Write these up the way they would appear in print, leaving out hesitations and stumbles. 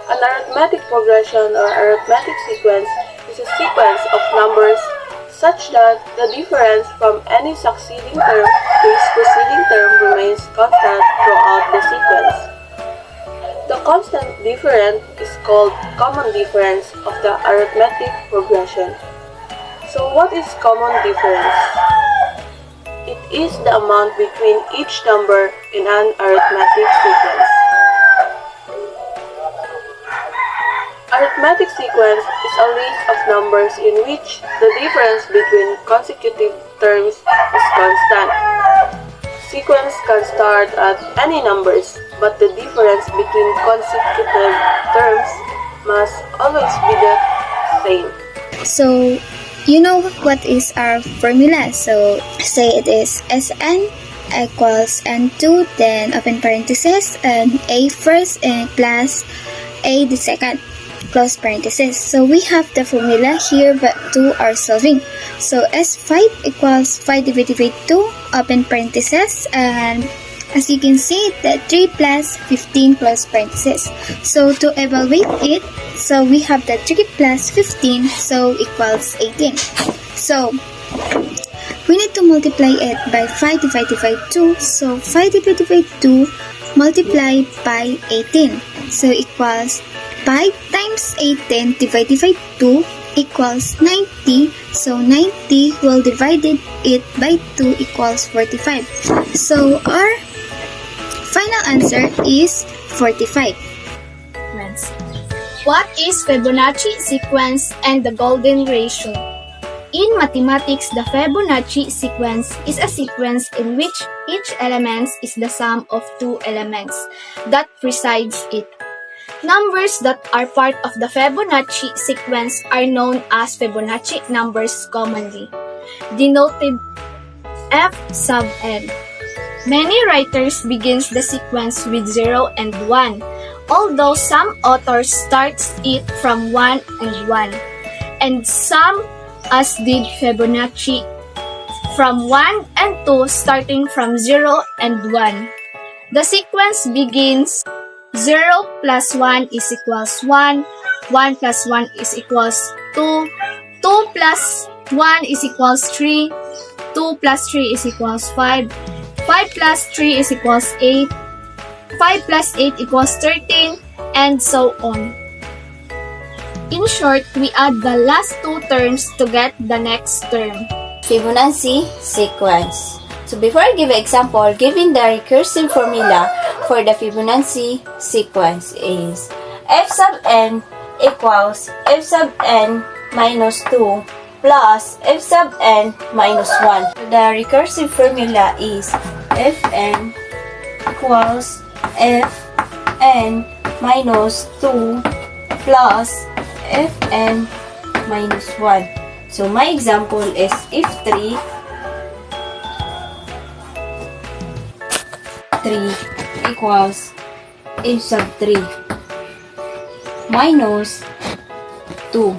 An arithmetic progression or arithmetic sequence is a sequence of numbers such that the difference from any succeeding term to its preceding term remains constant throughout the sequence. The constant difference is called common difference of the arithmetic progression. So what is common difference? It is the amount between each number in an arithmetic sequence. Arithmetic sequence is a list of numbers in which the difference between consecutive terms is constant. Sequence can start at any numbers, but the difference between consecutive terms must always be the same. So, you know what is our formula? So, say it is Sn equals N2, then open parenthesis, and A first and plus A the second, close parenthesis. So we have the formula here but to our solving. So S5 equals 5 divided by 2, open parenthesis, and as you can see, the 3 plus 15 close parenthesis. So to evaluate it, so we have the 3 plus 15, so equals 18. So we need to multiply it by 5 divided by 2. So 5 divided by 2 multiplied by 18. So equals 5 times 18 divided by 2 equals 90. So 90 will divided it by 2 equals 45. So our final answer is 45. What is Fibonacci sequence and the golden ratio? In mathematics, the Fibonacci sequence is a sequence in which each element is the sum of two elements that precedes it. Numbers that are part of the Fibonacci sequence are known as Fibonacci numbers commonly, denoted F sub n. Many writers begin the sequence with 0 and 1, although some authors start it from 1 and 1, and some, as did Fibonacci, from 1 and 2 starting from 0 and 1. The sequence begins 0 plus 1 is equals 1, 1 plus 1 is equals 2, 2 plus 1 is equals 3, 2 plus 3 is equals 5, 5 plus 3 is equals 8, 5 plus 8 equals 13, and so on. In short, we add the last two terms to get the next term. Fibonacci sequence. So before I give an example, given the recursive formula for the Fibonacci sequence is f sub n equals f sub n minus 2 plus f sub n minus 1. So the recursive formula is fn equals fn minus 2 plus fn minus 1. So my example is if 3 equals f sub 3 minus 2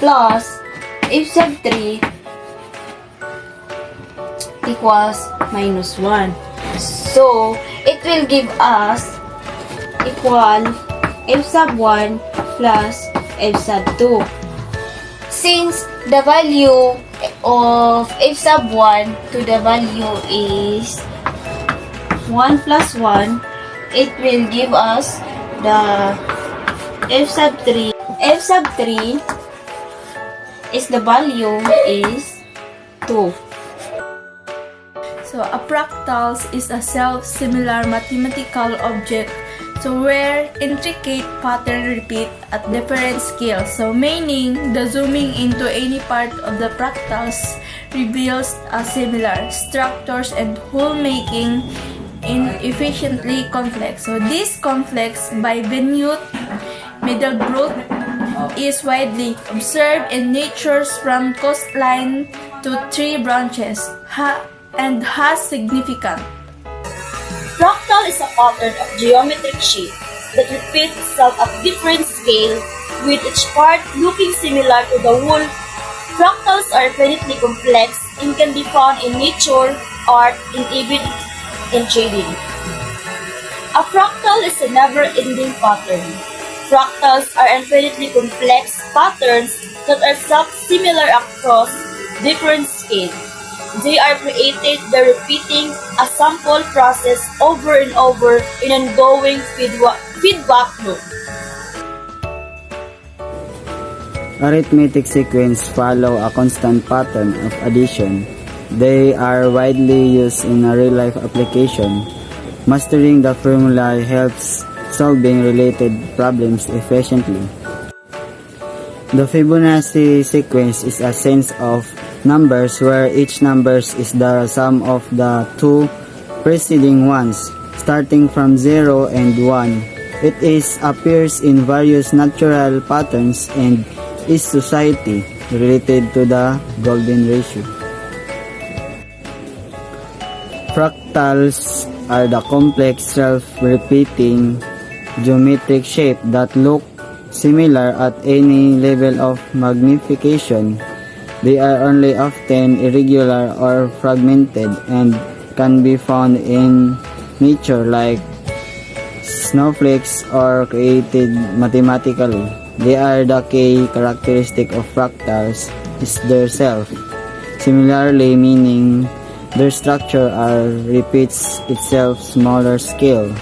plus f sub 3 equals minus 1. So it will give us equal f sub 1 plus f sub 2. Since the value of f sub 1 to the value is 1 plus 1, it will give us the f sub 3. F sub 3 is the value is 2. So a fractal is a self-similar mathematical object, so where intricate pattern repeat at different scales. So meaning the zooming into any part of the fractals reveals a similar structures and whole making inefficiently complex. So this complex bivenute middle group is widely observed in natures from coastline to tree branches and has significant. Fractal is a pattern of geometric shape that repeats itself at different scale, with each part looking similar to the whole Fractals are infinitely complex and can be found in nature, art, and even in trading. A fractal is a never-ending pattern. Fractals are infinitely complex patterns that are similar across different scales. They are created by repeating a sample process over and over in an ongoing feedback loop. Arithmetic sequences follow a constant pattern of addition. They are widely used in a real-life application. Mastering the formula helps solving related problems efficiently. The Fibonacci sequence is a sense of numbers where each number is the sum of the two preceding ones, starting from 0 and 1. It appears in various natural patterns and is society related to the golden ratio. Fractals are the complex self-repeating geometric shape that look similar at any level of magnification. They are only often irregular or fragmented and can be found in nature like snowflakes or created mathematically. They are the key characteristic of fractals is their self. Similarly, meaning their structure repeats itself smaller scale.